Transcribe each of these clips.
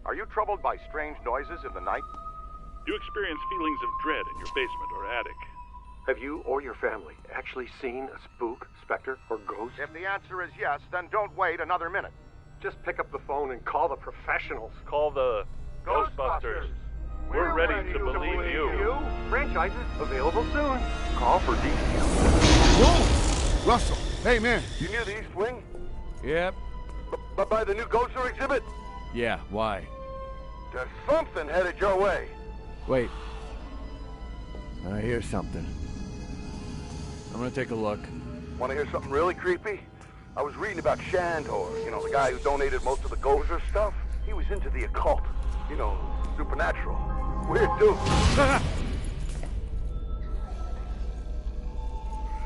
Are you troubled by strange noises in the night? Do you experience feelings of dread in your basement or attic? Have you or your family actually seen a spook, specter, or ghost? If the answer is yes, then don't wait another minute. Just pick up the phone and call the professionals. Call the Ghostbusters. We're ready to believe you. Franchises available soon. Call for details. Whoa! Russell, hey man. You near the East Wing? Yep. By the new Ghoster exhibit? Yeah, why? There's something headed your way. Wait. I hear something. I'm gonna take a look. Want to hear something really creepy? I was reading about Shandor, the guy who donated most of the Gozer stuff. He was into the occult, supernatural. Weird dude.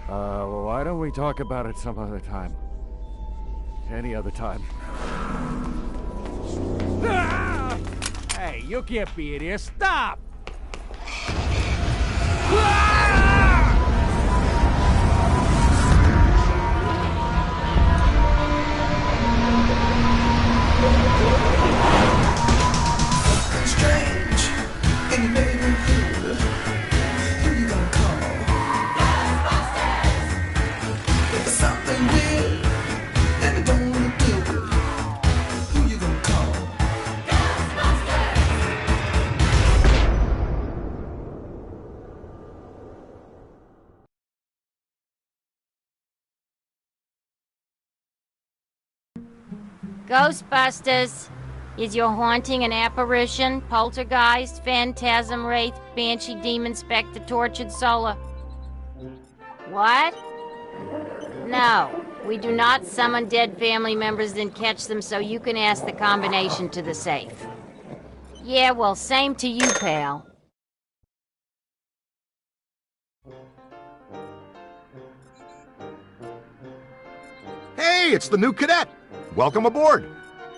Well, why don't we talk about it some other time? Any other time. Ah! Hey, you can't be in here. Stop! Strange in your neighborhood. Who you gonna call? Ghostbusters! If there's something weird and it don't look good, who you gonna call? Ghostbusters! Ghostbusters. Is your haunting an apparition, poltergeist, phantasm, wraith, banshee, demon, specter, tortured soul? What? No, we do not summon dead family members then catch them so you can ask the combination to the safe. Yeah, well, same to you, pal. Hey, it's the new cadet! Welcome aboard!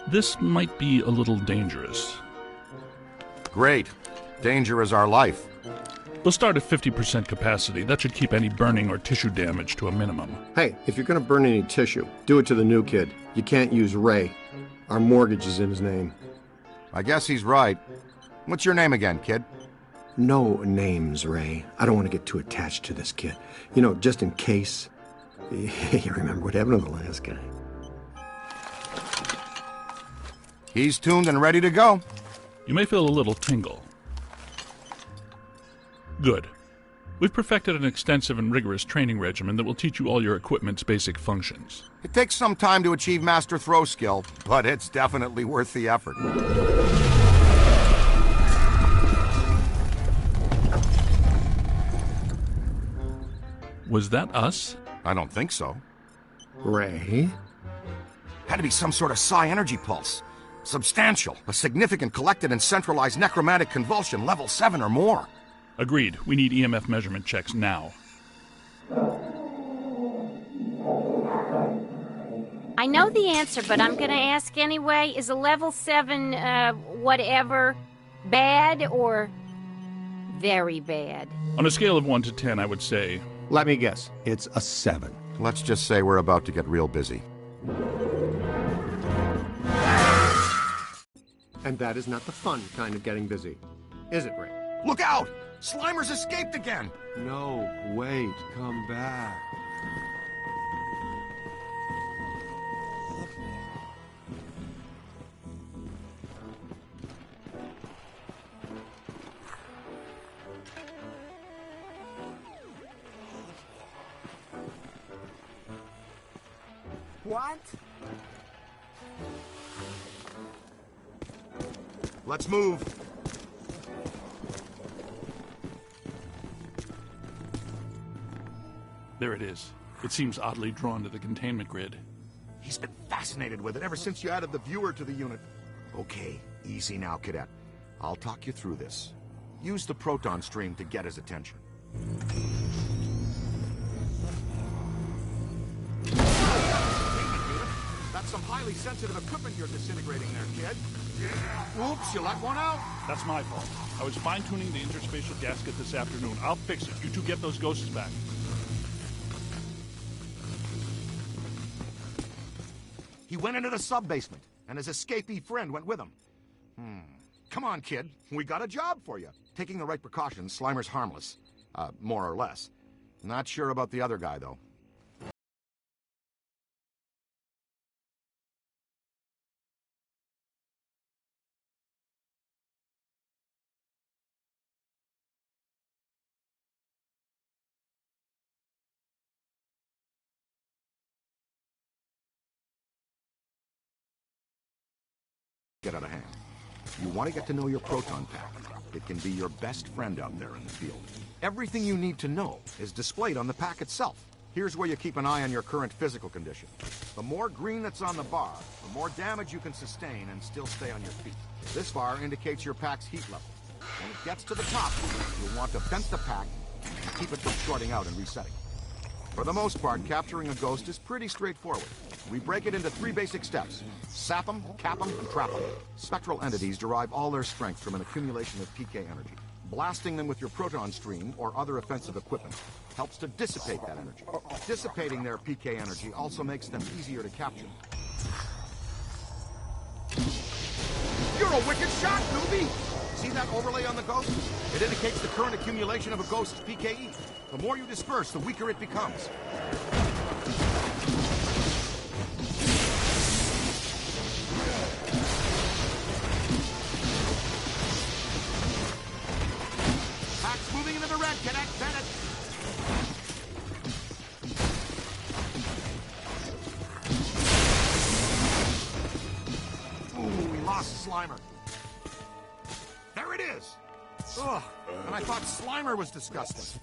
This might be a little dangerous. Great. Danger is our life. We'll start at 50% capacity. That should keep any burning or tissue damage to a minimum. Hey, if you're gonna burn any tissue, do it to the new kid. You can't use Ray. Our mortgage is in his name. I guess he's right. What's your name again, kid? No names, Ray. I don't want to get too attached to this kid. Just in case. You remember what happened to the last guy. He's tuned and ready to go. You may feel a little tingle. Good. We've perfected an extensive and rigorous training regimen that will teach you all your equipment's basic functions. It takes some time to achieve master throw skill, but it's definitely worth the effort. Was that us? I don't think so. Ray? Had to be some sort of psi energy pulse. Substantial, a significant collected and centralized necromantic convulsion, level 7 or more. Agreed. We need EMF measurement checks now. I know the answer, but I'm gonna ask anyway. Is a level 7, whatever, bad or very bad? On a scale of 1 to 10, I would say... Let me guess. It's a 7. Let's just say we're about to get real busy. And that is not the fun kind of getting busy. Is it, Ray? Look out! Slimer's escaped again! No, wait. Come back. What? Let's move. There it is. It seems oddly drawn to the containment grid. He's been fascinated with it ever since you added the viewer to the unit. Okay, easy now, cadet. I'll talk you through this. Use the proton stream to get his attention. That's some highly sensitive equipment you're disintegrating there, kid. Oops, you let one out? That's my fault. I was fine-tuning the interspatial gasket this afternoon. I'll fix it. You two get those ghosts back. He went into the sub-basement, and his escapee friend went with him. Come on, kid. We got a job for you. Taking the right precautions, Slimer's harmless. More or less. Not sure about the other guy, though. Get out of hand. You want to get to know your proton pack. It can be your best friend out there in the field. Everything you need to know is displayed on the pack itself. Here's where you keep an eye on your current physical condition. The more green that's on the bar, the more damage you can sustain and still stay on your feet. This bar indicates your pack's heat level. When it gets to the top, you'll want to vent the pack and keep it from shorting out and resetting. For the most part, capturing a ghost is pretty straightforward. We break it into 3 basic steps. Sap them, cap them, and trap them. Spectral entities derive all their strength from an accumulation of PK energy. Blasting them with your proton stream or other offensive equipment helps to dissipate that energy. Dissipating their PK energy also makes them easier to capture. You're a wicked shot, newbie! See that overlay on the ghost? It indicates the current accumulation of a ghost's PKE. The more you disperse, the weaker it becomes. Pack's moving into the red, cadet. Bennett. Ooh, we lost Slimer. There it is! Ugh, and I thought Slimer was disgusting.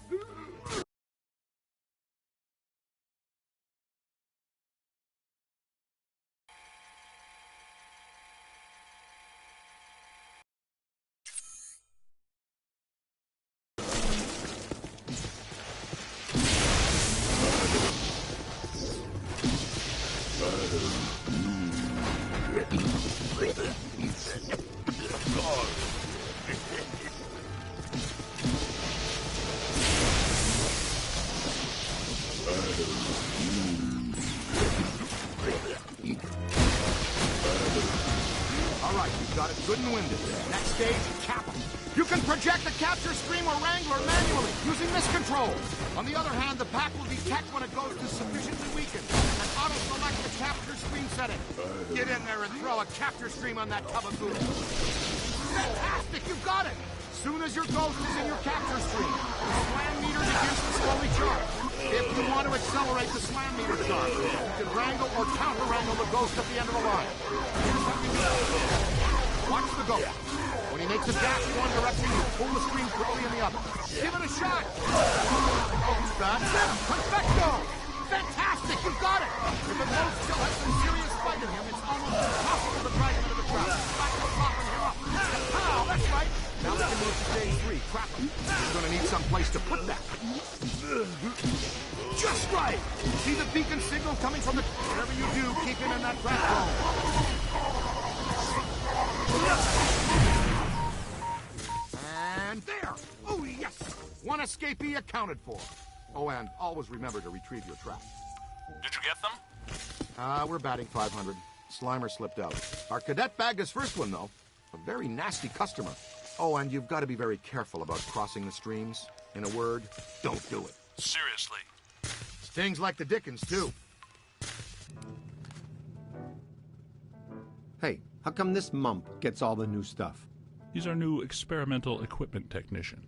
Alright, you've got it good and winded. Next stage, cap them. You can project the capture stream or wrangler manually, using this control. On the other hand, the pack will detect when a ghost is sufficiently weakened and auto-select the capture stream setting. Get in there and throw a capture stream on that tub of goo. Fantastic, you've got it! Soon as your ghost is in your capture stream, the slam meter begins to slowly charge. If you want to accelerate the slam meter charge, you can wrangle or counter-wrangle the ghost at the end of the line. Here's what you do. Watch the ghost. When he makes a dash in one direction, you pull the stream quickly in the other. Give it a shot. That's it. Perfecto. Fantastic. You've got it. If the ghost still has some serious fight in him, it's almost impossible to drag him into the trap. Back to popping him up. Pow. That's right. Now we can move to stage 3. Trap him. You're going to need some place to put that. Just right. See the beacon signal coming from the... Whatever you do, keep him in that trap zone. And there! Oh, yes! One escapee accounted for. Oh, and always remember to retrieve your trap. Did you get them? We're batting 500. Slimer slipped out. Our cadet bagged his first one, though. A very nasty customer. Oh, and you've got to be very careful about crossing the streams. In a word, don't do it. Seriously? Stings like the dickens, too. Hey, how come this mump gets all the new stuff? He's our new experimental equipment technician.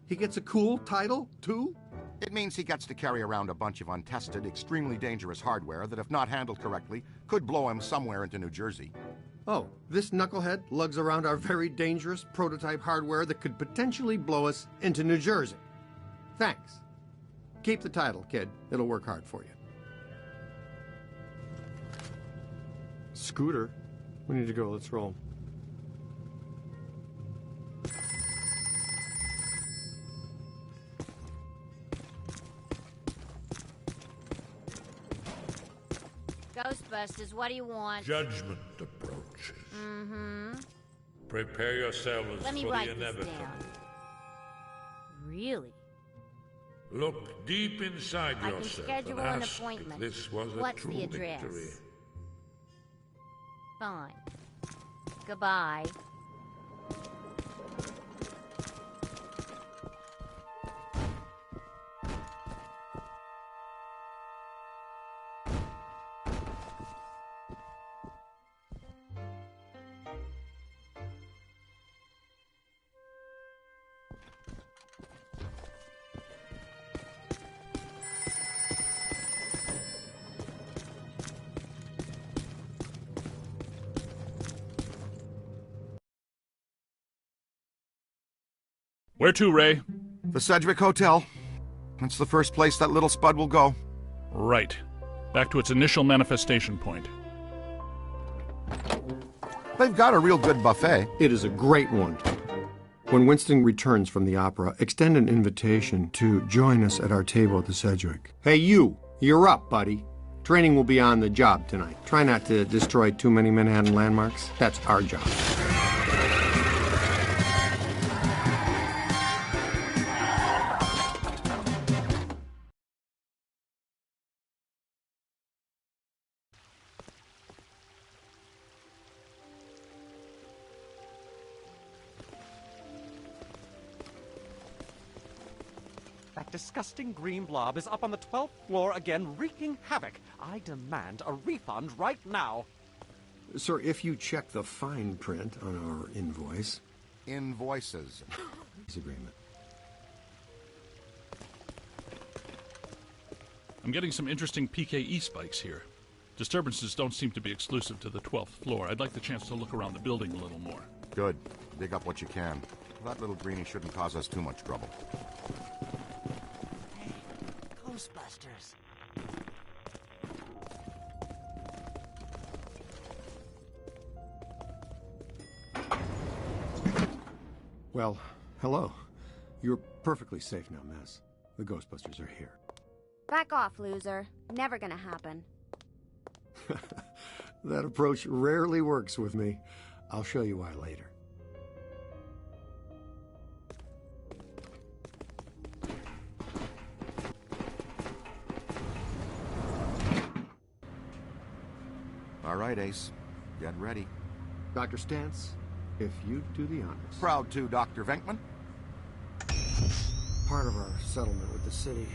He gets a cool title, too? It means he gets to carry around a bunch of untested, extremely dangerous hardware that, if not handled correctly, could blow him somewhere into New Jersey. Oh, this knucklehead lugs around our very dangerous prototype hardware that could potentially blow us into New Jersey. Thanks. Keep the title, kid. It'll work hard for you. Scooter, we need to go. Let's roll. Ghostbusters, what do you want? Judgment approaches. Mm-hmm. Prepare yourselves Let me for write the this inevitable. down. Really? Look deep inside I can yourself schedule and an ask appointment. if this was a What's true the address? victory. Fine. Goodbye. Where to, Ray? The Sedgwick Hotel. That's the first place that little spud will go. Right. Back to its initial manifestation point. They've got a real good buffet. It is a great one. When Winston returns from the opera, extend an invitation to join us at our table at the Sedgwick. Hey, you're up, buddy. Training will be on the job tonight. Try not to destroy too many Manhattan landmarks. That's our job. That disgusting green blob is up on the 12th floor again, wreaking havoc. I demand a refund right now. Sir, if you check the fine print on our invoice... Invoices. Agreement. I'm getting some interesting PKE spikes here. Disturbances don't seem to be exclusive to the 12th floor. I'd like the chance to look around the building a little more. Good. Dig up what you can. That little greenie shouldn't cause us too much trouble. Ghostbusters. Well, hello. You're perfectly safe now, Miss. The Ghostbusters are here. Back off, loser. Never gonna happen. That approach rarely works with me. I'll show you why later. All right, Ace. Get ready. Dr. Stantz, if you do the honors. Proud to, Dr. Venkman. Part of our settlement with the city,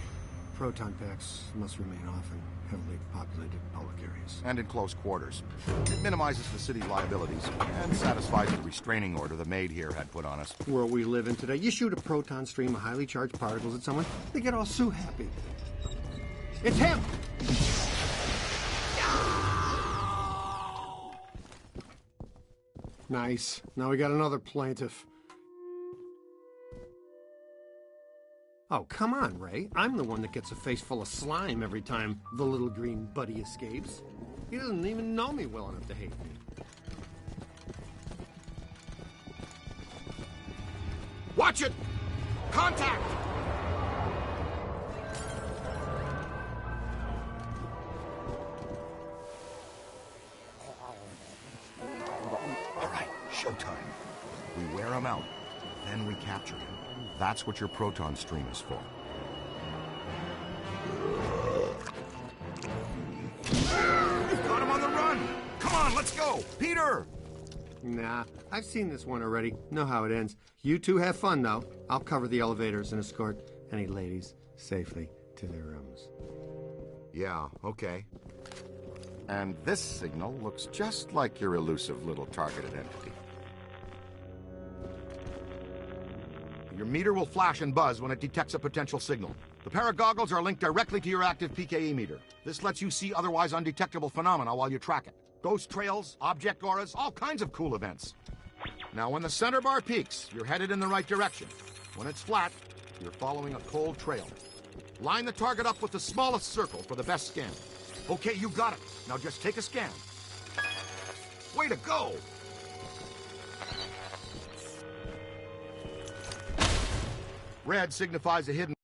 proton packs must remain off in heavily populated public areas. And in close quarters. It minimizes the city's liabilities and satisfies the restraining order the maid here had put on us. World we live in today, you shoot a proton stream of highly charged particles at someone, they get all so happy. It's him! Nice. Now we got another plaintiff. Oh, come on, Ray. I'm the one that gets a face full of slime every time the little green buddy escapes. He doesn't even know me well enough to hate me. Watch it! Contact! All right, showtime. We wear him out, then we capture him. That's what your proton stream is for. We've got him on the run! Come on, let's go! Peter! Nah, I've seen this one already. Know how it ends. You two have fun, though. I'll cover the elevators and escort any ladies safely to their rooms. Yeah, okay. And this signal looks just like your elusive little targeted entity. Your meter will flash and buzz when it detects a potential signal. The paragoggles are linked directly to your active PKE meter. This lets you see otherwise undetectable phenomena while you track it. Ghost trails, object auras, all kinds of cool events. Now, when the center bar peaks, you're headed in the right direction. When it's flat, you're following a cold trail. Line the target up with the smallest circle for the best scan. Okay, you got it. Now just take a scan. Way to go! Red signifies a hidden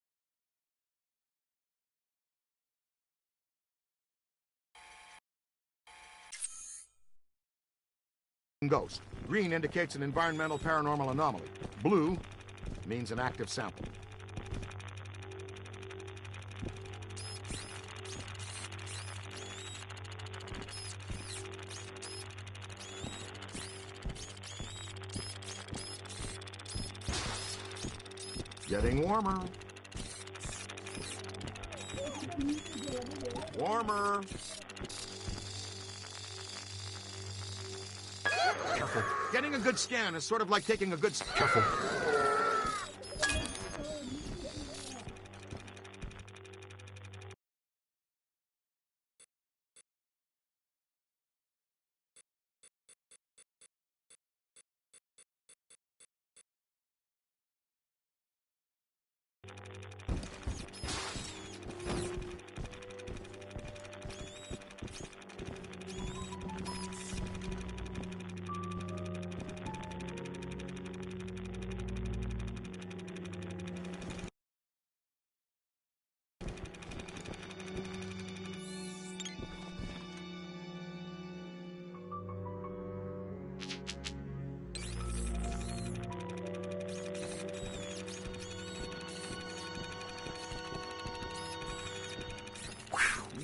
ghost. Green indicates an environmental paranormal anomaly. Blue means an active sample. Getting warmer. Warmer. Careful. Getting a good scan is sort of like taking a good... Careful.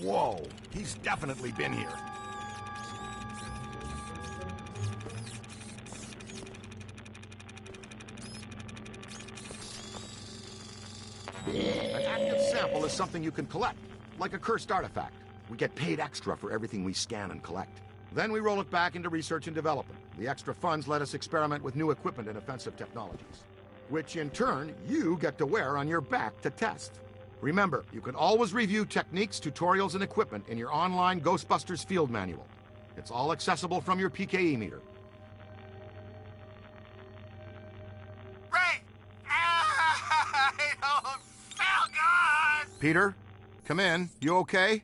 Whoa, he's definitely been here. An active sample is something you can collect, like a cursed artifact. We get paid extra for everything we scan and collect. Then we roll it back into research and development. The extra funds let us experiment with new equipment and offensive technologies, which in turn you get to wear on your back to test. Remember, you can always review techniques, tutorials, and equipment in your online Ghostbusters field manual. It's all accessible from your PKE meter. Ray! I don't feel good! Peter, come in. You okay?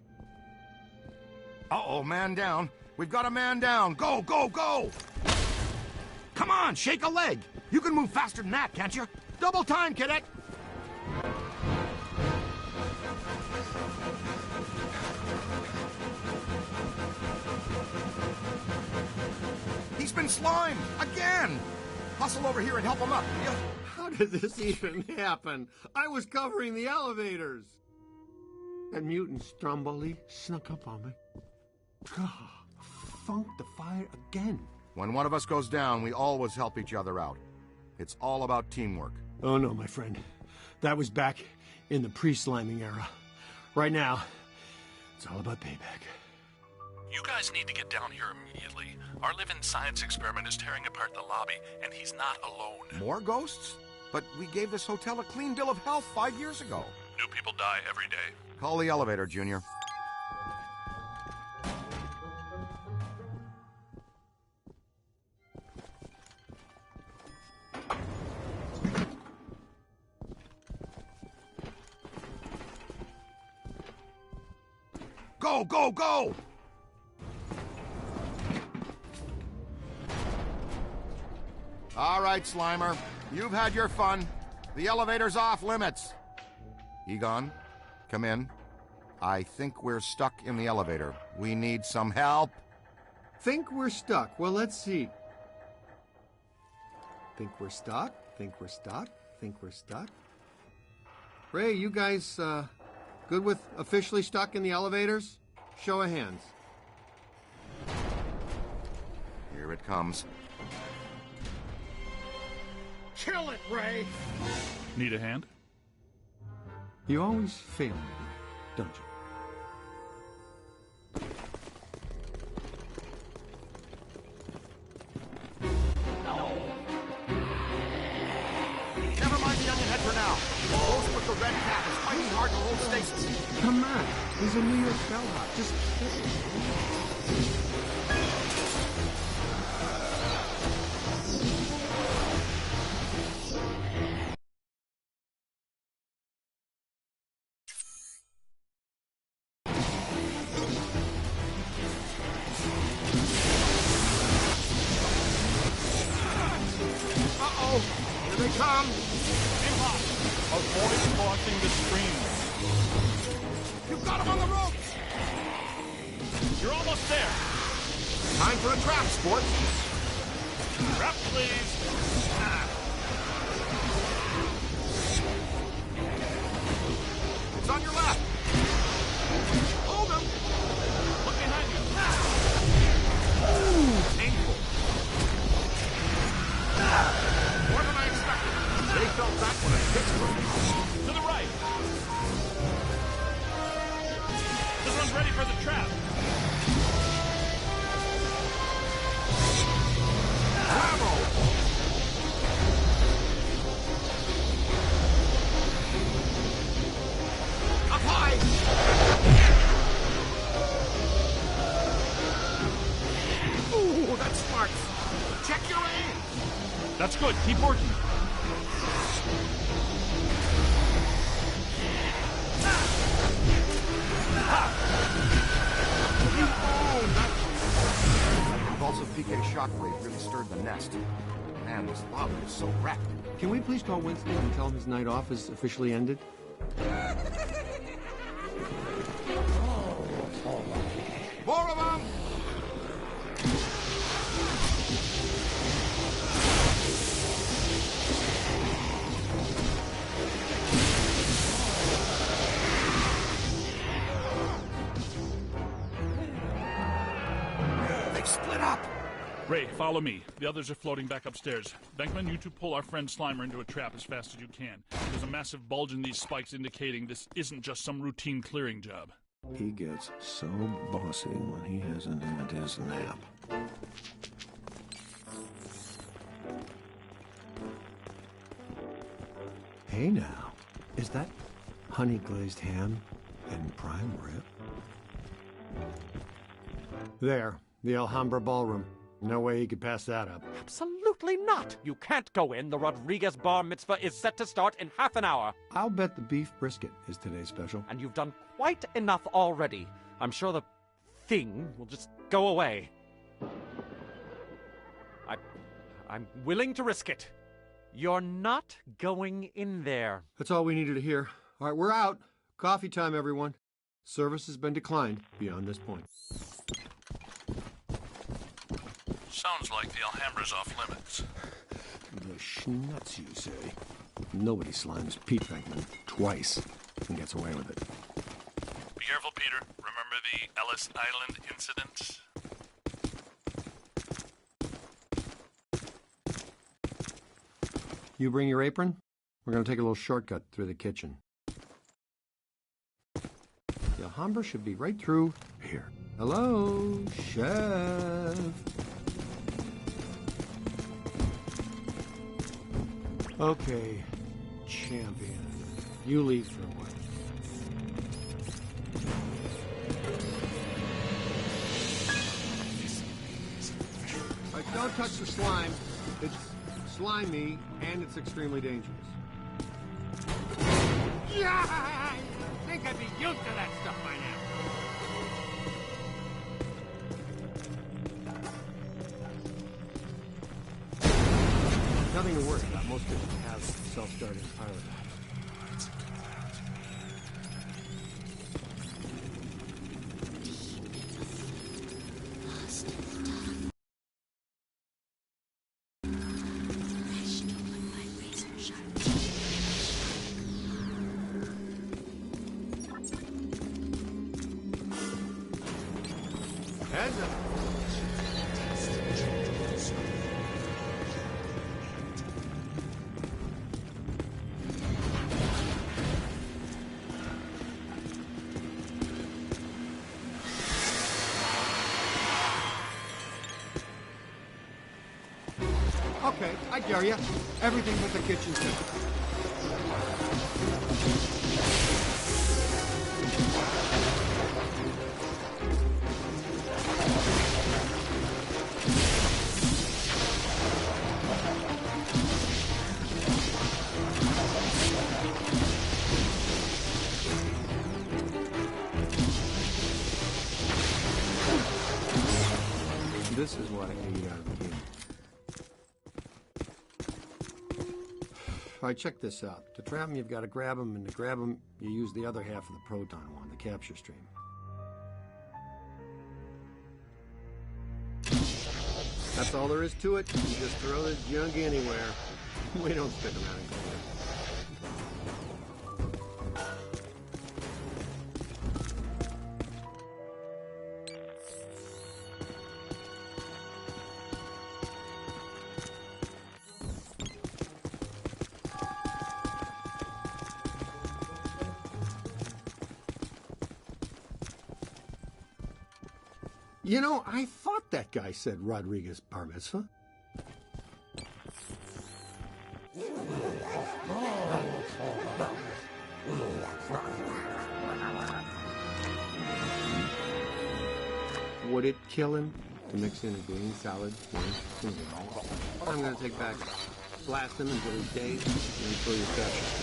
Uh-oh, man down. We've got a man down. Go, go, go! Come on, shake a leg. You can move faster than that, can't you? Double time, cadet! He's been slimed! Again! Hustle over here and help him up, will you? How did this even happen? I was covering the elevators. That mutant Stromboli snuck up on me. God, funked the fire again. When one of us goes down, we always help each other out. It's all about teamwork. Oh no, my friend. That was back in the pre-sliming era. Right now, it's all about payback. You guys need to get down here immediately. Our living science experiment is tearing apart the lobby, and he's not alone. More ghosts? But we gave this hotel a clean bill of health 5 years ago. New people die every day. Call the elevator, Junior. Go, go, go! All right, Slimer. You've had your fun. The elevator's off limits. Egon, come in. I think we're stuck in the elevator. We need some help. Think we're stuck. Well, let's see. Think we're stuck? Think we're stuck? Think we're stuck? Ray, you guys, good with officially stuck in the elevators? Show of hands. Here it comes. Kill it, Ray! Need a hand? You always fail me, don't you? Never mind the onion head for now. The ghost with the red cap is fighting hard to hold stasis. Come on, he's a New York bellhop. Just kill him. Here they come! Avoid crossing the stream. You've got him on the ropes! You're almost there. Time for a trap, sport. Trap, please. It's on your left. Hold him! Look behind you. Ooh, painful. More than I expected. They felt that when it hit them. To the right. This one's ready for the trap. Bravo! Up high! Ooh, that's smart. Check your aim. That's good. Keep working. Convulsive PK shockwave really stirred the nest. Man, this lava is so wrecked. Can we please call Winston and tell him his night off is officially ended? More of them! Ray, follow me. The others are floating back upstairs. Venkman, you two pull our friend Slimer into a trap as fast as you can. There's a massive bulge in these spikes indicating this isn't just some routine clearing job. He gets so bossy when he hasn't had his nap. Hey now, is that honey glazed ham and prime rib? There, the Alhambra Ballroom. No way he could pass that up. Absolutely not! You can't go in. The Rodriguez bar mitzvah is set to start in half an hour. I'll bet the beef brisket is today's special. And you've done quite enough already. I'm sure the thing will just go away. I'm willing to risk it. You're not going in there. That's all we needed to hear. All right, we're out. Coffee time, everyone. Service has been declined beyond this point. Sounds like the Alhambra's off limits. The schnutz, you say? Nobody slimes Pete Venkman twice and gets away with it. Be careful, Peter. Remember the Ellis Island incident? You bring your apron? We're going to take a little shortcut through the kitchen. The Alhambra should be right through here. Hello, chef. Okay, champion. You lead for a while. All right, don't touch the slime. It's slimy, and it's extremely dangerous. Yeah! I think I'd be used to that stuff by now. Nothing to worry about. Most kitchens have self-starting pilot lights. Heads up. Okay, I dare you. Everything but the kitchen sink. This is what I need out of the game. All right, check this out. To trap them, you've got to grab them, and to grab them, you use the other half of the proton one, the capture stream. That's all there is to it. You just throw this junk anywhere. We don't stick around and clean it. You know, I thought that guy said Rodriguez bar mitzvah. Would it kill him to mix in a green salad? I'm going to take back, blast him until he's dazed, and then throw your capture.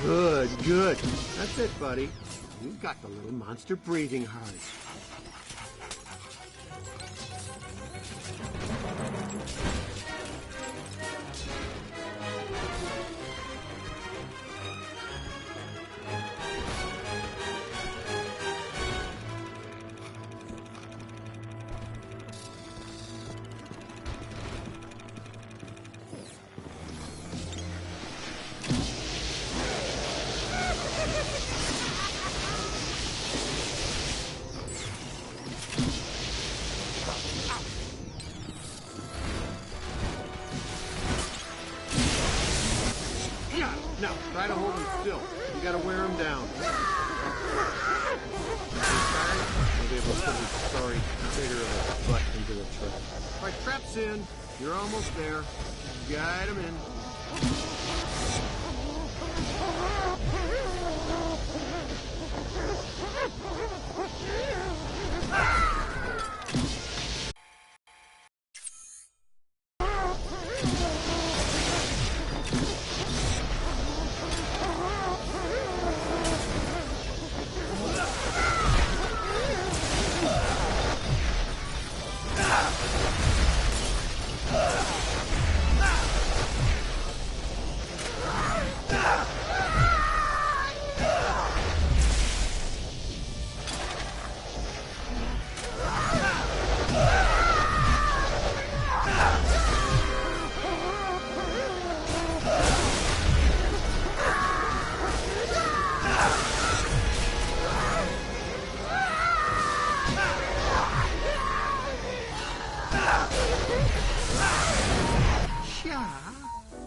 Good, good. That's it, buddy. You've got the little monster breathing hard. Now, try to hold him still. You gotta wear him down. We'll be able to put his sorry crater of a butt into the truck. All right, trap's in. You're almost there. Guide him in.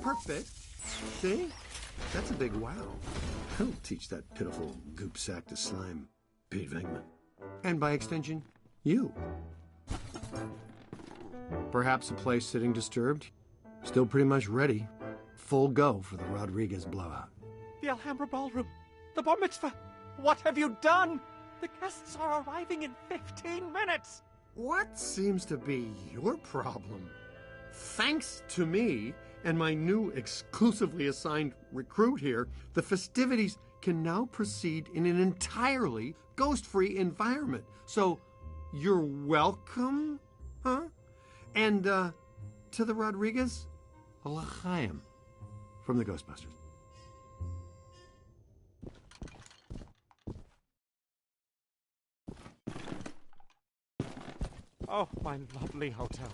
Perfect. See? That's a big wow. He'll teach that pitiful goop sack to slime Pete Venkman. And by extension, you. Perhaps a place sitting disturbed. Still pretty much ready. Full go for the Rodriguez blowout. The Alhambra Ballroom. The bar mitzvah. What have you done? The guests are arriving in 15 minutes. What seems to be your problem? Thanks to me and my new exclusively assigned recruit here, the festivities can now proceed in an entirely ghost-free environment. So, you're welcome, huh? And, to the Rodriguez, a l'chaim from the Ghostbusters. Oh, my lovely hotel.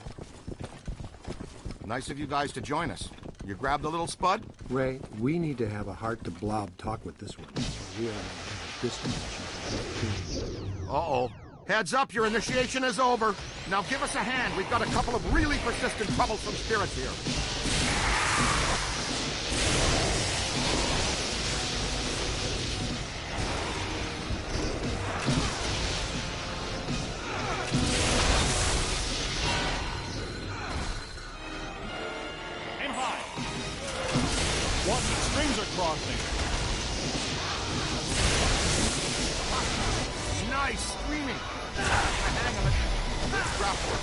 Nice of you guys to join us. You grabbed a little spud? Ray, we need to have a heart-to-blob talk with this one. We are distant. Uh-oh. Heads up, your initiation is over. Now give us a hand. We've got a couple of really persistent, troublesome spirits here. Strings are crossing. Nice screaming. Hang on it. Let's drop more.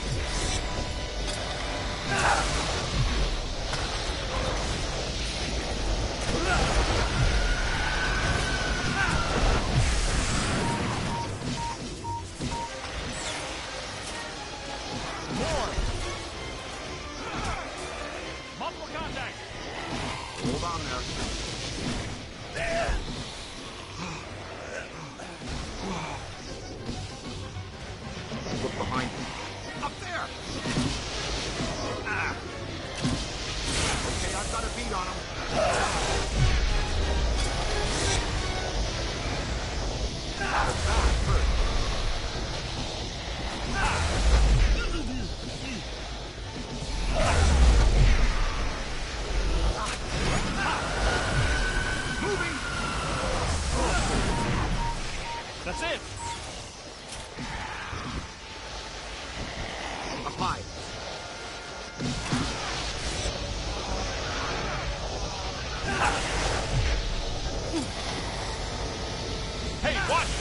Multiple contact. Hold on there. Look behind you. Up there! Ah. Okay, I've got a beat on him. Moving! That's it! Up high. Hey, watch!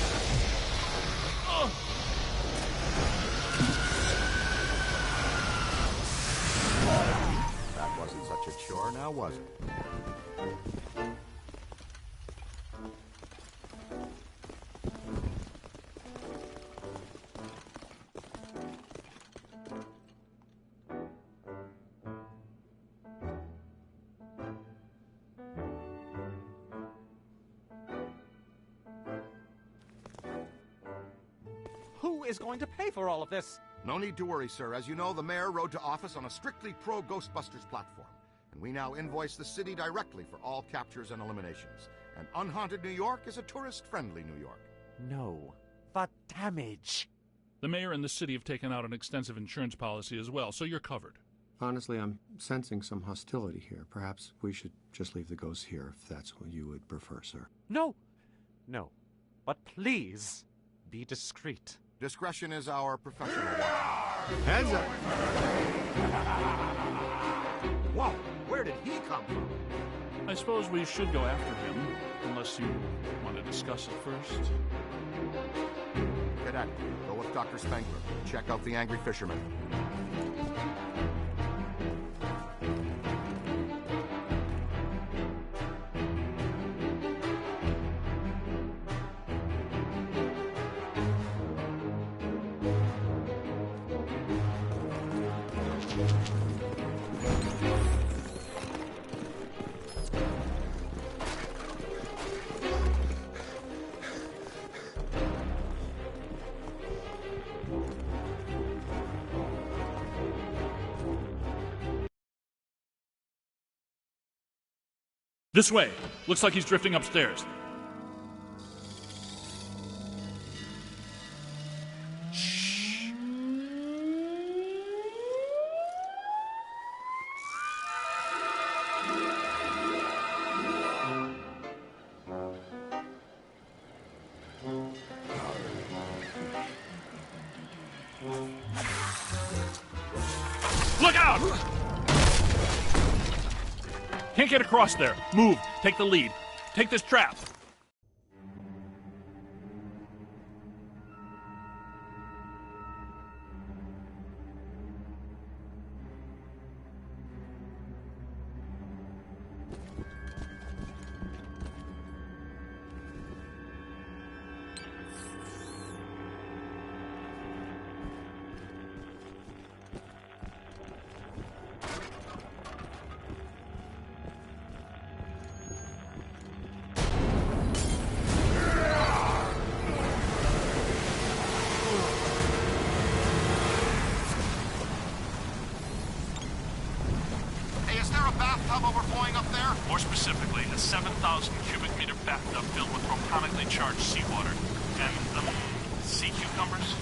That wasn't such a chore, now was it? who is going to pay for all of this? No need to worry, sir. As you know, the mayor rode to office on a strictly pro-Ghostbusters platform. And we now invoice the city directly for all captures and eliminations. And unhaunted New York is a tourist-friendly New York. No. The damage. The mayor and the city have taken out an extensive insurance policy as well, so you're covered. Honestly, I'm sensing some hostility here. Perhaps we should just leave the ghosts here, if that's what you would prefer, sir. No. No. But please, be discreet. Discretion is our professional watch. Heads up! Whoa! Where did he come from? I suppose we should go after him, unless you want to discuss it first. Cadet, go with Dr. Spengler. Check out the angry fisherman. This way! Looks like he's drifting upstairs. Shh. Look out! Can't get across there. Move. Take the lead. Take this trap. Overflowing up there? More specifically, a 7,000 cubic meter bathtub filled with protonically charged seawater and, sea cucumbers.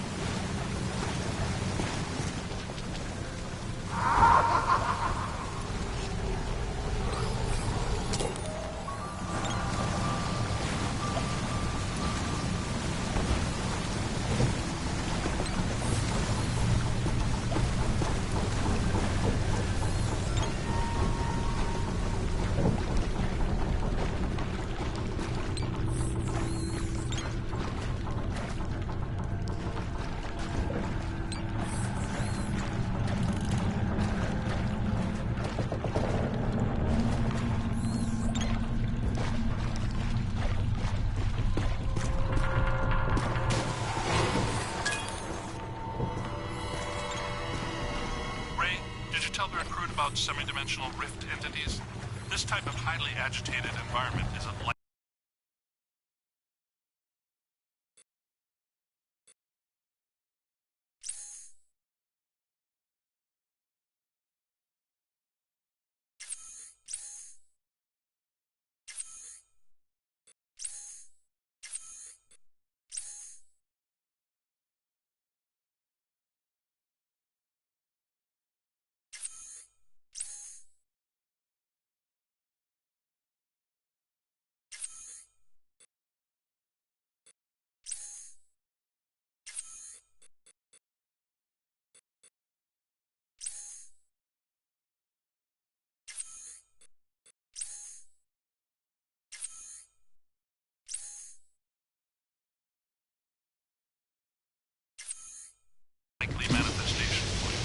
About semi-dimensional rift entities. This type of highly agitated environment is a likely manifestation point.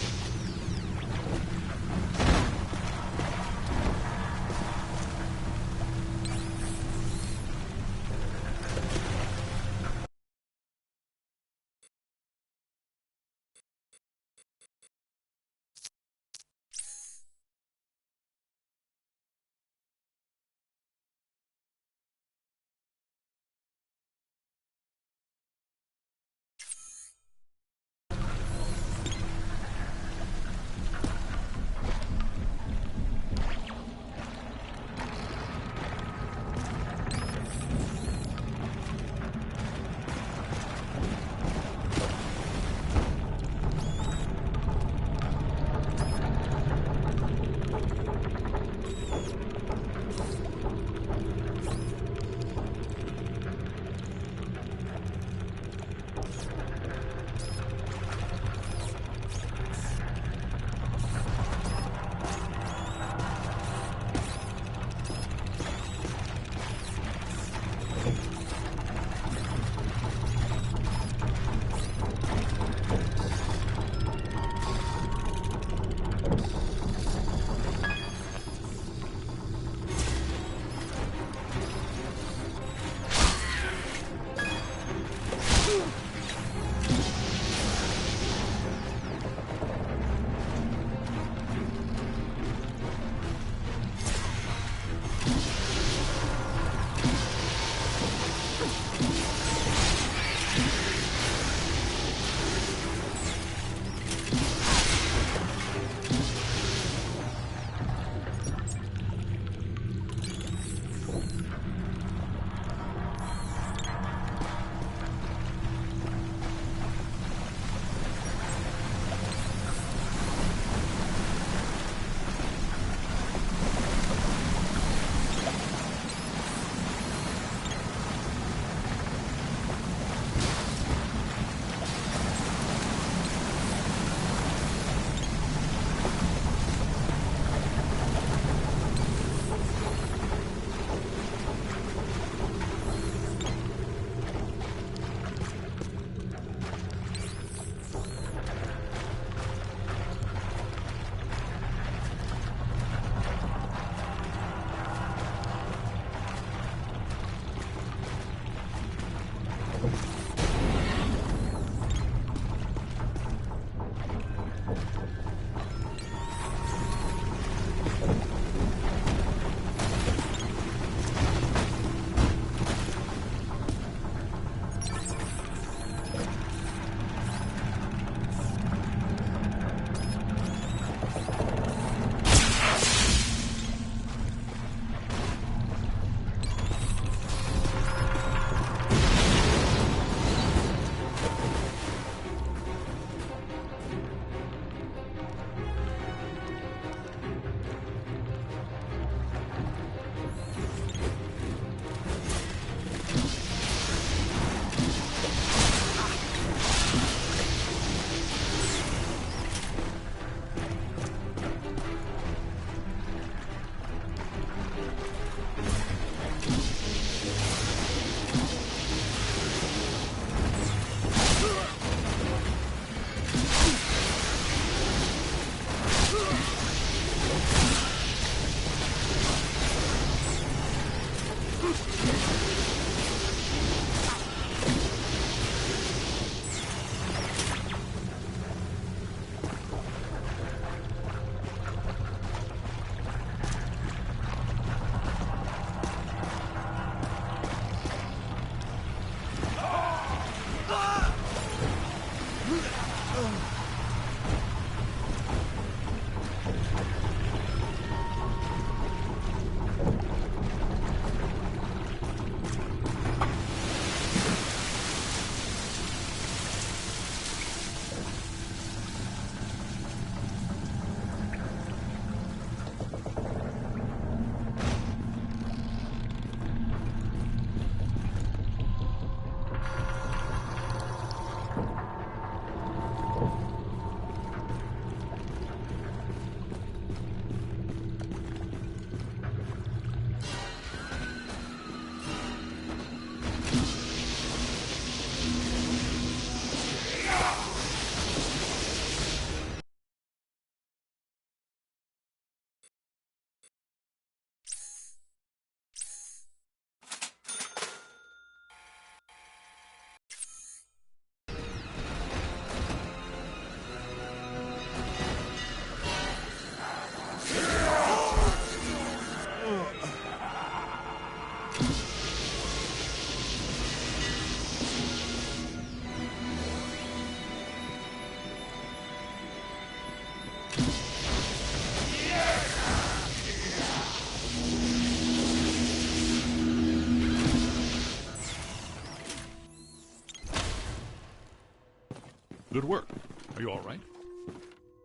Good work. Are you all right?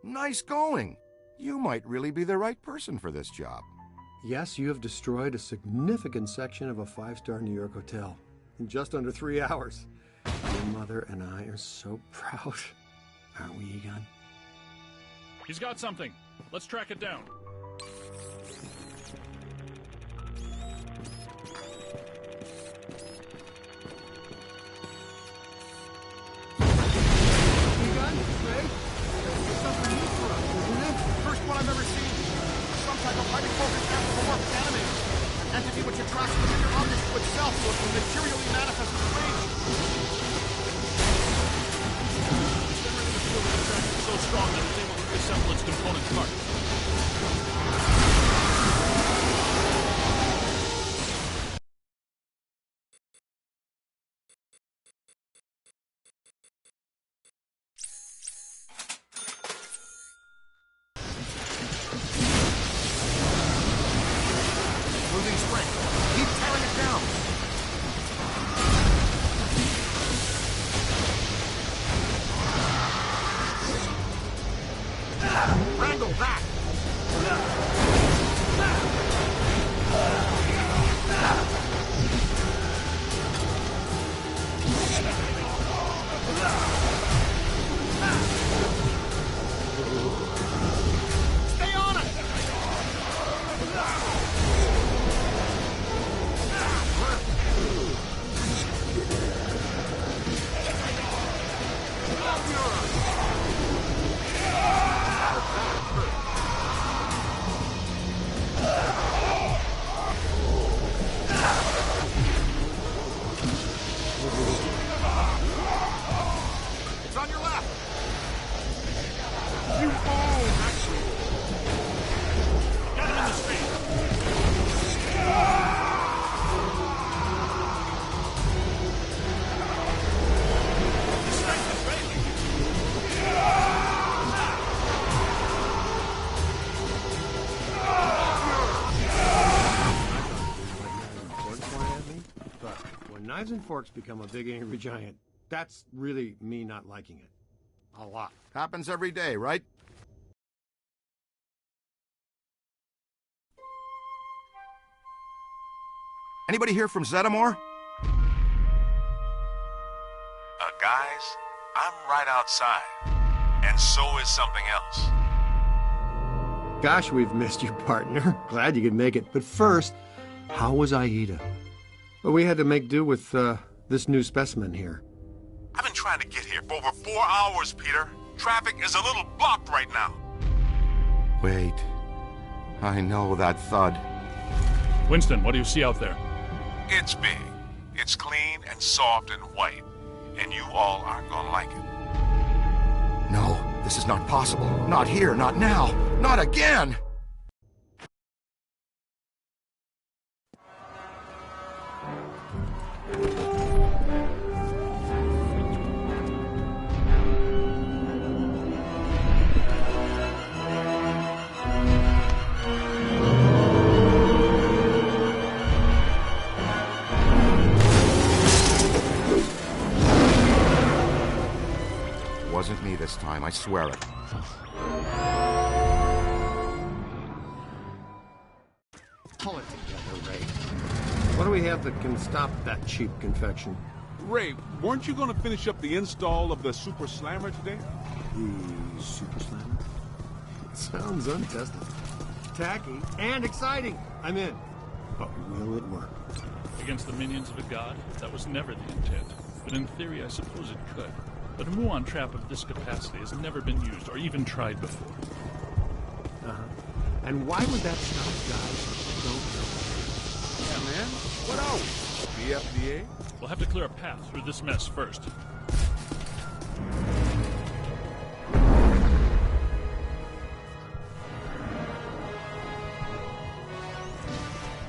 Nice going. You might really be the right person for this job. Yes, you have destroyed a significant section of a 5-star New York hotel in just under 3 hours. Your mother and I are so proud. Aren't we, Egon? He's got something. Let's track it down. First one I've ever seen. Some type of highly focused anthropomorphic animator. An entity which attracts familiar objects to itself to a materially manifest range. So strong that it's able to reassemble its component parts. Losing strength. Keep tearing it down. Wrangle that. Stay on it. It's on your left. You own that shit. Get him in the street. His strength is failing. But when knives and forks become a big angry giant, that's really me not liking it. A lot. Happens every day, right? Anybody here from Zetamore? Guys, I'm right outside. And so is something else. Gosh, we've missed you, partner. Glad you could make it. But first, how was Aida? Well, we had to make do with this new specimen here. I've been trying to get here for over 4 hours, Peter. Traffic is a little blocked right now. Wait. I know that thud. Winston, what do you see out there? It's big. It's clean and soft and white. And you all aren't gonna like it. No, this is not possible. Not here, not now, not again! Wasn't me this time, I swear it. Pull it together, Ray. What do we have that can stop that cheap confection? Ray, weren't you going to finish up the install of the Super Slammer today? The Super Slammer? Sounds untested. Tacky and exciting. I'm in. But will it work? Against the minions of a god? That was never the intent. But in theory, I suppose it could. But a muon trap of this capacity has never been used or even tried before. Uh-huh. And why would that stop guys who don't know? Yeah, man. What else? The FDA? We'll have to clear a path through this mess first.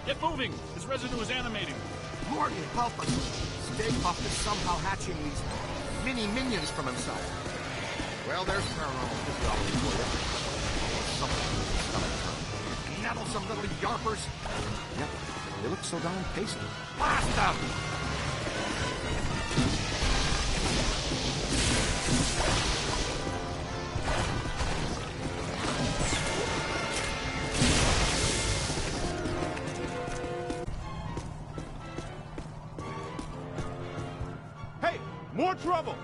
Get moving! His residue is animating. Morgan, help us. Stay Puft is somehow hatching these mini-minions from himself. Well, there's paranormal physiology for you. Something nettlesome little yarpers. Yep, they look so darn pasty. Blast them! Hey, more trouble!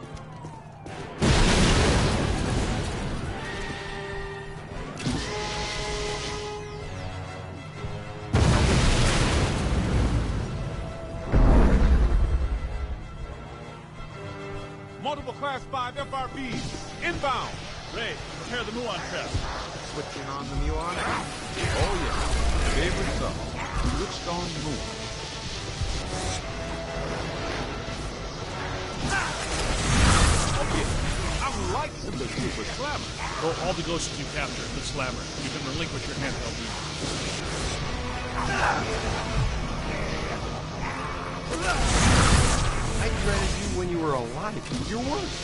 Multiple Class 5 FRBs, inbound! Ray, prepare the muon trap. Switching on the muon? Oh yeah, favorite stuff. Switched on moon. Oh yeah, I'm liking the Super Slammer. Throw all the ghosts you capture at the slammer. You can relinquish your handheld I dreaded you when you were alive. You're worse.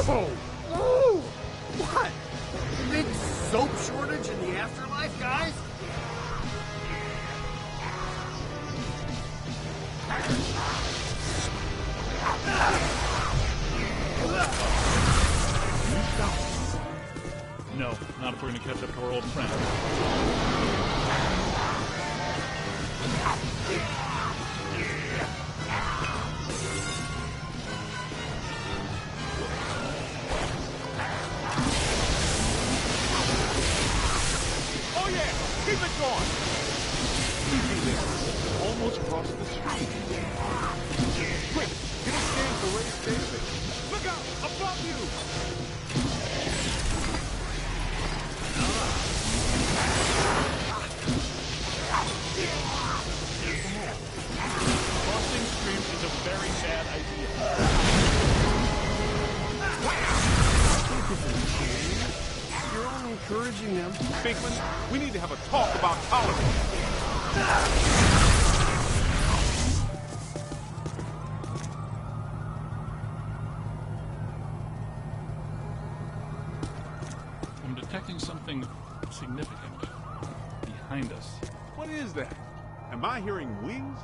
Oh! What? Big soap shortage in the afterlife, guys? No, not if we're going to catch up to our old friend. Oh yeah, keep it going! Easy there. Almost crossed the street. Quick, get a scan for Ray's database. Look out, above you! Crossing streams is a very bad idea. You're only encouraging them. Pinkman, we need to have a talk about tolerance. I'm detecting something significant behind us. What is that? Am I hearing wings?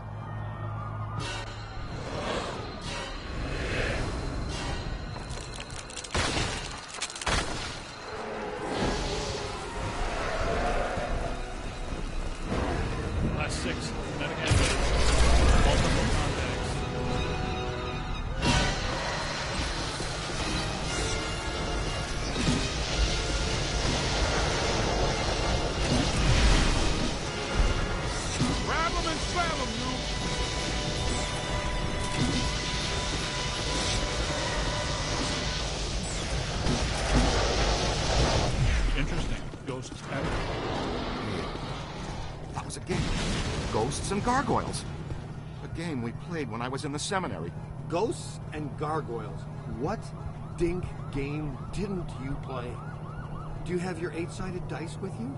Class 6, medic activated. Multiple contacts. Grab them and slam them, you! Interested ghosts and... That was a game. Ghosts and Gargoyles. A game we played when I was in the seminary. Ghosts and Gargoyles. What dink game didn't you play? Do you have your 8-sided dice with you?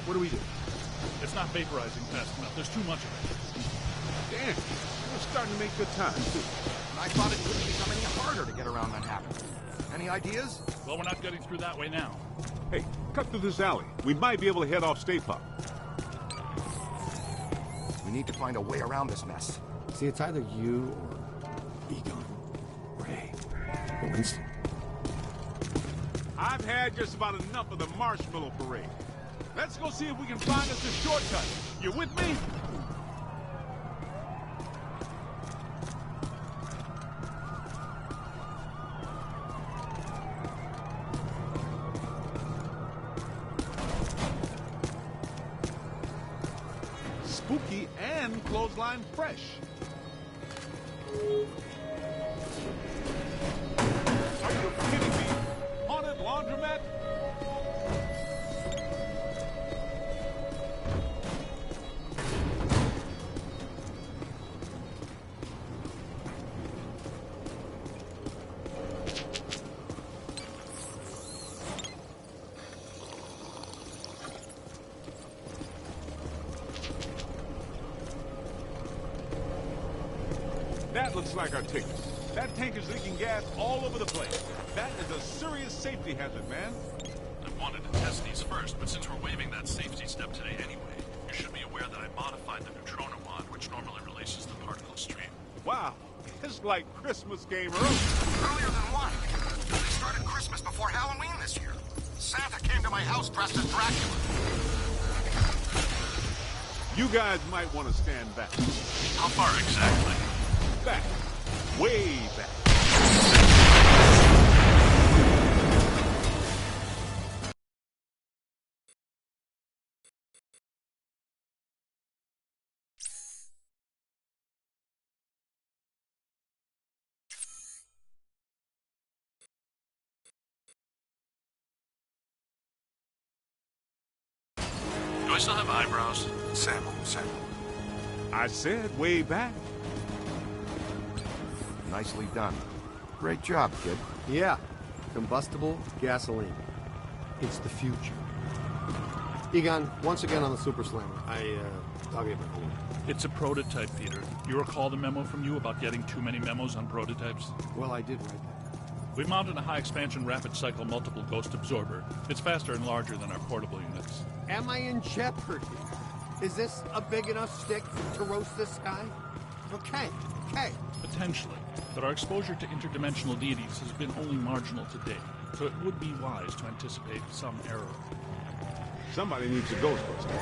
What do we do? It's not vaporizing fast enough. There's too much of it. Damn, we're starting to make good time, too. I thought it wouldn't become any harder to get around Manhattan. Any ideas? Well, we're not getting through that way now. Hey, cut through this alley. We might be able to head off State Park. We need to find a way around this mess. See, it's either you or Egon, Ray, or Winston. I've had just about enough of the marshmallow parade. Let's go see if we can find us a shortcut. You with me? Spooky and clothesline fresh. Are you kidding me? Haunted laundromat? That looks like our ticket. That tank is leaking gas all over the place. That is a serious safety hazard, man. I wanted to test these first, but since we're waiving that safety step today anyway, you should be aware that I modified the neutrino mod, which normally releases the particle stream. Wow, it's like Christmas came early. Earlier than what? They started Christmas before Halloween this year. Santa came to my house dressed as Dracula. You guys might want to stand back. How far exactly? Back. Way back. Do I still have eyebrows? Sam. I said way back. Nicely done. Great job, kid. Yeah. Combustible gasoline. It's the future. Egon, once again on the Super Slammer. I'll get my phone. It's a prototype, Peter. You recall the memo from you about getting too many memos on prototypes? Well, I did write that. We mounted a high-expansion rapid cycle multiple ghost absorber. It's faster and larger than our portable units. Am I in jeopardy? Is this a big enough stick to roast this guy? Okay. Potentially. But our exposure to interdimensional deities has been only marginal to date, so it would be wise to anticipate some error. Somebody needs a Ghostbuster.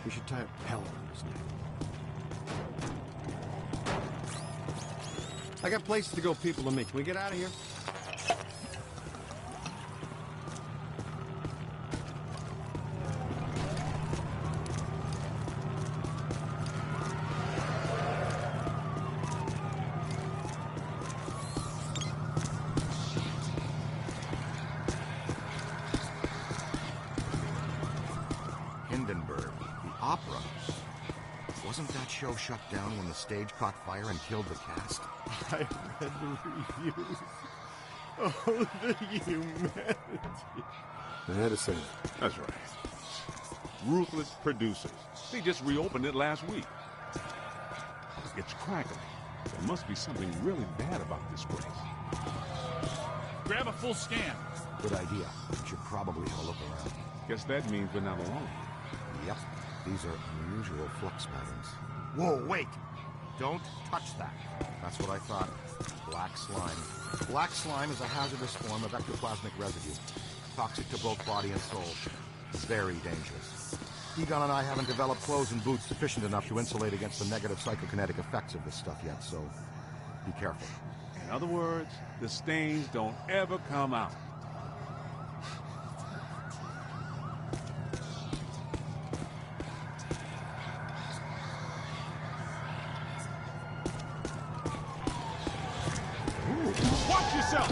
We should tie a pellet on his neck. I got places to go, people to meet. Can we get out of here? Hindenburg, the opera. Wasn't that show shut down when the stage caught fire and killed the cast? I read the reviews. Oh, the humanity. I had to say that. That's right. Ruthless producers. They just reopened it last week. It's crackling. There must be something really bad about this place. Grab a full scan. Good idea. Should probably have a look around. Guess that means we're not alone. Yep. These are unusual flux patterns. Whoa, wait! Don't touch that. That's what I thought. Black slime. Black slime is a hazardous form of ectoplasmic residue. Toxic to both body and soul. Very dangerous. Egon and I haven't developed clothes and boots sufficient enough to insulate against the negative psychokinetic effects of this stuff yet, so be careful. In other words, the stains don't ever come out. Watch yourself!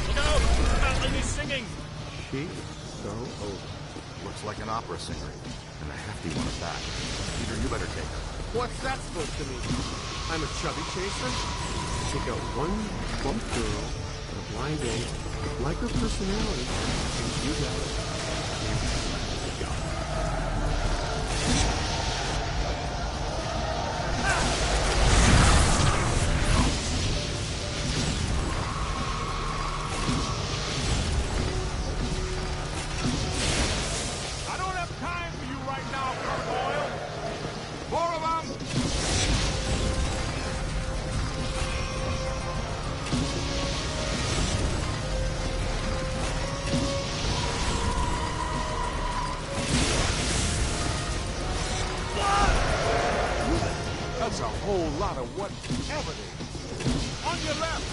Look out! That lady's singing! She is so over. Looks like an opera singer. And a hefty one at that. Peter, you better take her. What's that supposed to mean? I'm a chubby chaser? Take out one plump girl on a blind date, like her personality, and you got it. Go. I don't have time for you right now, Gargoyle. More of them! That's a whole lot of whatever they do. On your left!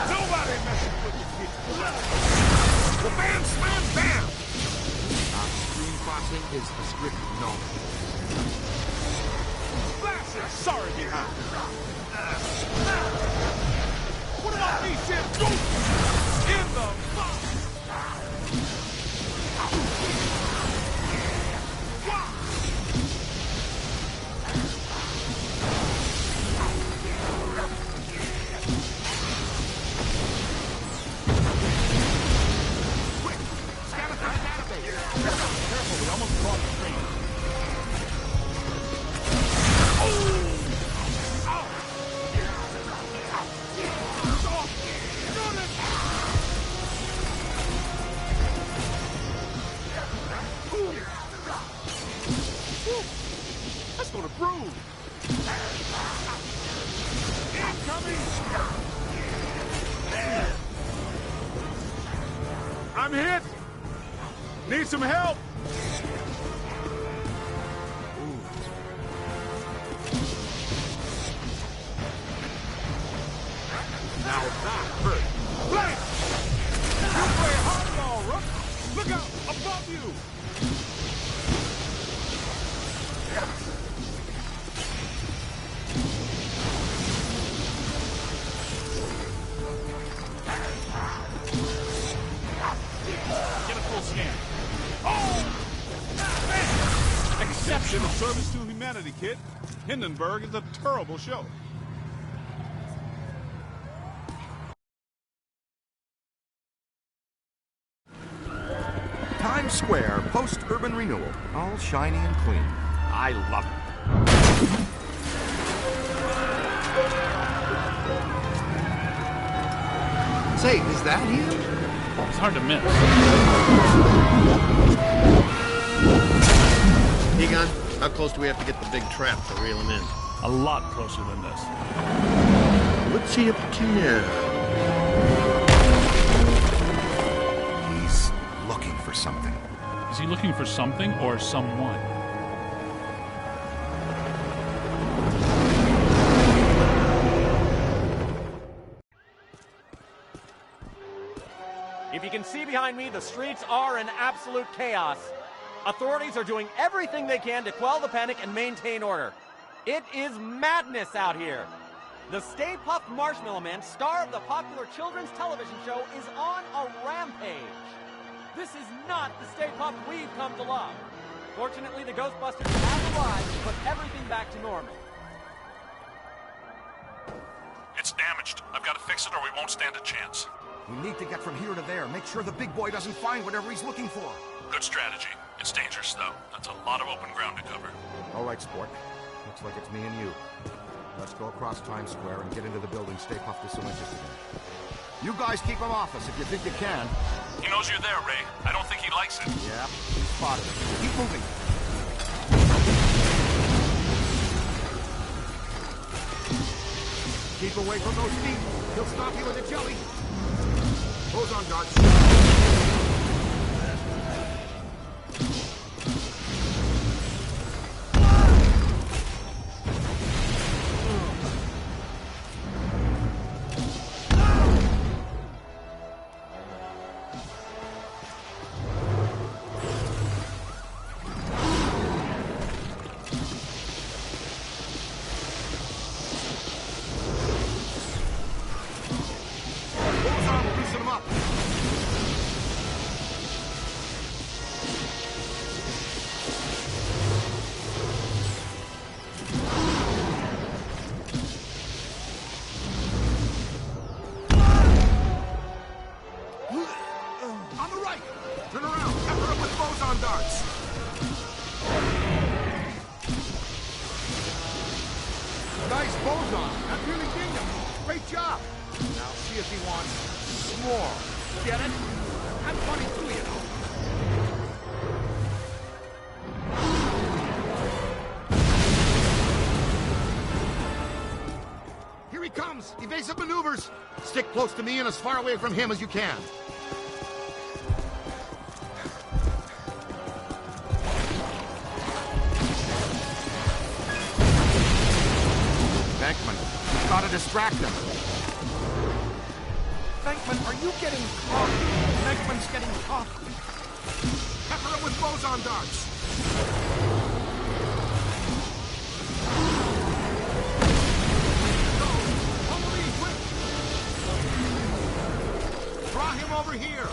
Nobody messing with the kids. Well, bam, slam, bam! Stream crossing is a strict no. Blast it! Sorry behind. What about me, Sid? In the box! Careful, we almost caught the train. That's gonna bruise. Incoming! I'm hit! Need some help! Now that hurt. Play! You play hardball, Rook! Look out! Above you! Get a full scan. Oh! definition of service to humanity, kid. Hindenburg is a terrible show. Times Square, post-urban renewal. All shiny and clean. I love it. Say, is that him? It's hard to miss. Egon, how close do we have to get the big trap to reel him in? A lot closer than this. What's he up to now? He's looking for something. Is he looking for something or someone? If you can see behind me, the streets are in absolute chaos. Authorities are doing everything they can to quell the panic and maintain order. It is madness out here. The Stay Puft Marshmallow Man, star of the popular children's television show, is on a rampage. This is not the Stay Puft we've come to love. Fortunately, the Ghostbusters have arrived to put everything back to normal. It's damaged. I've got to fix it or we won't stand a chance. We need to get from here to there. Make sure the big boy doesn't find whatever he's looking for. Good strategy. It's dangerous, though. That's a lot of open ground to cover. All right, sport. Looks like it's me and you. Let's go across Times Square and get into the building Stay Puft is so interested in. You guys keep him off us if you think you can. He knows you're there, Ray. I don't think he likes it. Yeah, he spotted it. Keep moving. Keep away from those feet. He'll stop you with a jelly. Boson darts. Nice boson. That really dinged him. Great job. Now see if he wants more. Get it? I'm funny too, you know. Here he comes. Evasive maneuvers. Stick close to me and as far away from him as you can. Venkman, you've got to distract him. Venkman, are you getting caught? Venkman's getting caught. Pepper him with boson darts. Go! Follow me, quick! Draw him over here.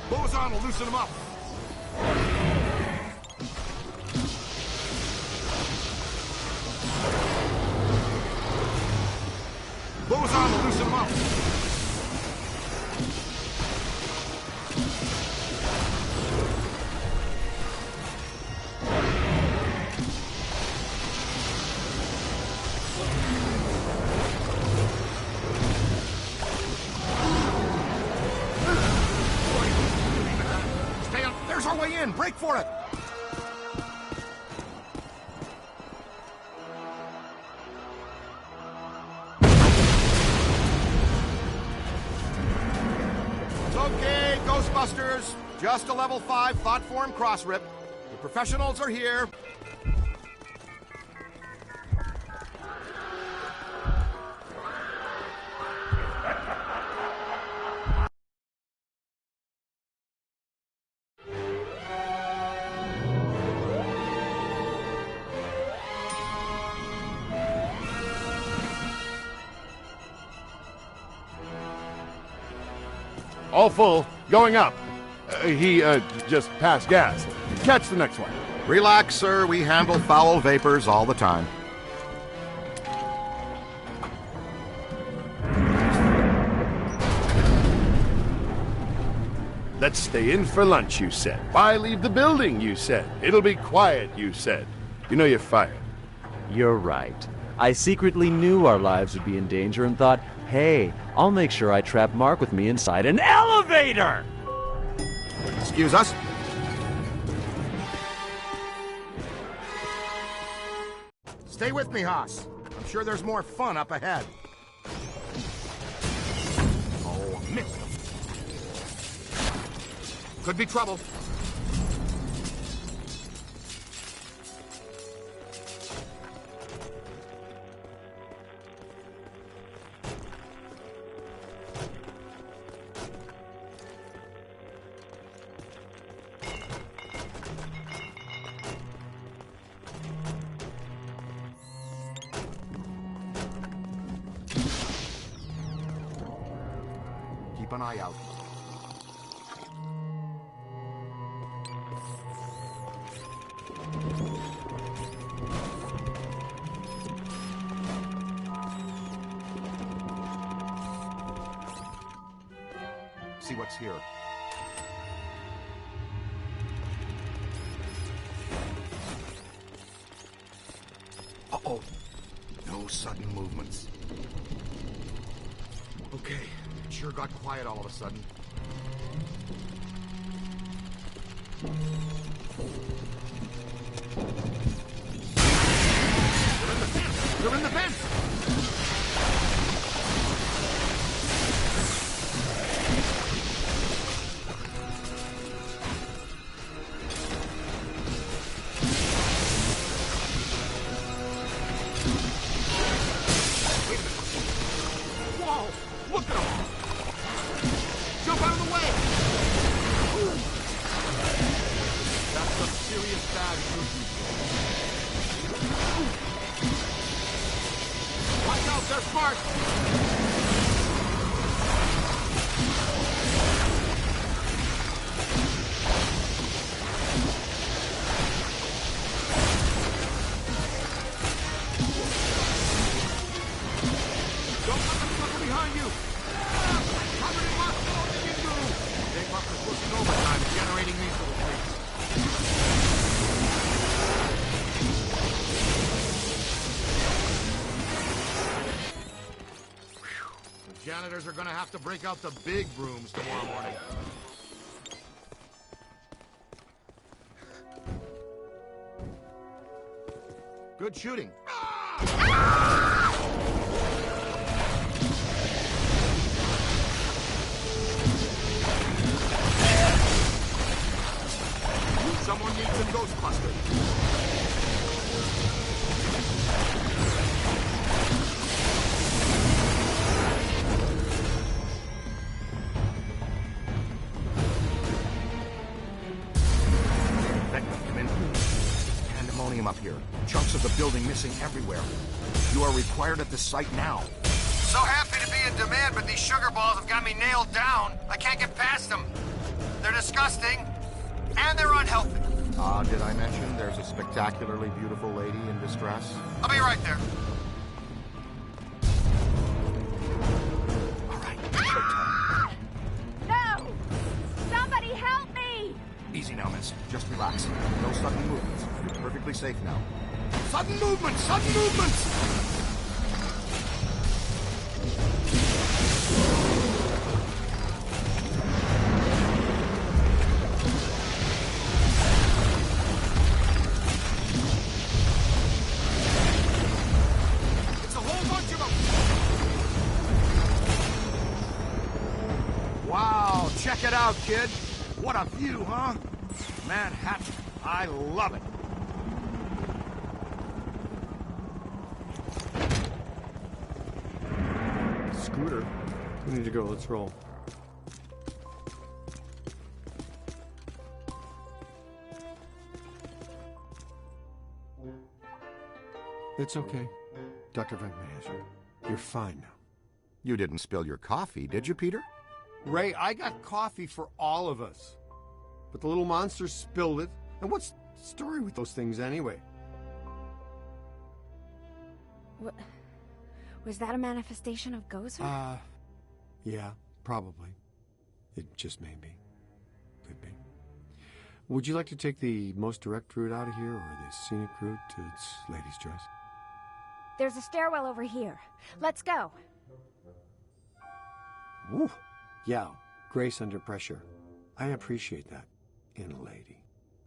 Boson will loosen him up. Boson will loosen him up. Stay up. There's our way in. Break for it. It's okay, Ghostbusters. Just a level 5 thought form cross rip. The professionals are here. All full. Going up. He just passed gas. Catch the next one. Relax, sir. We handle foul vapors all the time. Let's stay in for lunch, you said. Why leave the building, you said. It'll be quiet, you said. You know you're fired. You're right. I secretly knew our lives would be in danger and thought, hey, I'll make sure I trap Mark with me inside an elevator! Excuse us? Stay with me, Haas. I'm sure there's more fun up ahead. Oh, missed him. Could be trouble. Keep an eye out. See what's here. Uh-oh. No sudden movements. Okay. It sure got quiet all of a sudden. They're in the vents! Whoa! Look at them! Jump out of the way! Ooh. That's some serious bad news. Watch out, they're smart! Don't let them circle behind you! Covered in rocks, all they can do! They must have pushing overtime, generating these little freaks. The janitors are gonna have to break out the big brooms tomorrow morning. Good shooting. Someone needs some Ghostbusters. Come in. Pandemonium up here. Chunks of the building missing everywhere. You are required at the site now. So happy to be in demand, but these sugar balls have got me nailed down. I can't get past them. They're disgusting, and they're unhealthy. Did I mention there's a spectacularly beautiful lady in distress? I'll be right there. All right. No! Somebody help me! Easy now, miss. Just relax. No sudden movements. You're perfectly safe now. Sudden movements! Sudden movements! It's a whole bunch of them! Wow, check it out, kid. What a view, huh? Manhattan. I love it. Scooter. We need to go. Let's roll. It's okay. Dr. Van Mazer. You're fine now. You didn't spill your coffee, did you, Peter? Ray, I got coffee for all of us. But the little monster spilled it. And what's the story with those things anyway? What? Was that a manifestation of Gozer? Yeah, probably. It just may be. Could be. Would you like to take the most direct route out of here, or the scenic route to its lady's choice? There's a stairwell over here. Let's go. Woo! Yeah, grace under pressure. I appreciate that in a lady.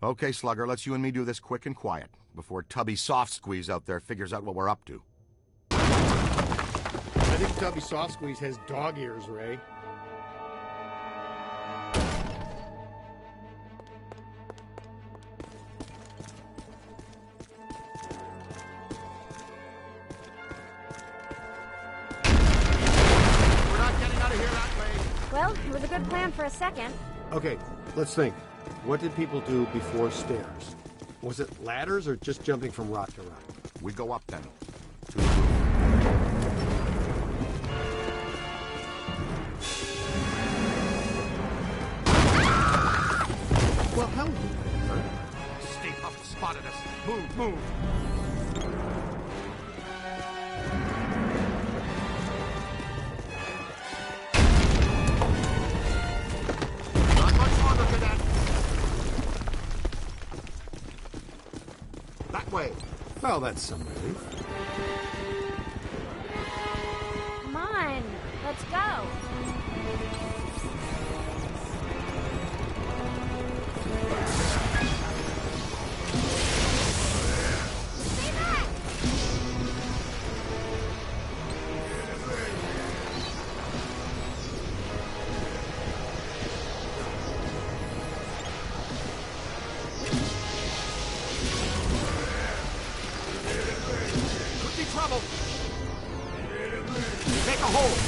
Okay, Slugger, let's you and me do this quick and quiet, before Tubby Soft Squeeze out there figures out what we're up to. I think Tubby Soft Squeeze has dog ears, Ray. We're not getting out of here that way. Well, it was a good plan for a second. Okay, let's think. What did people do before stairs? Was it ladders or just jumping from rock to rock? We go up then. Well, hell. Stay Puft spotted us. Move, move. Not much longer, Cadet. That way. Well, that's some relief. Come on, let's go. Stay back! Could be trouble. Take a hold.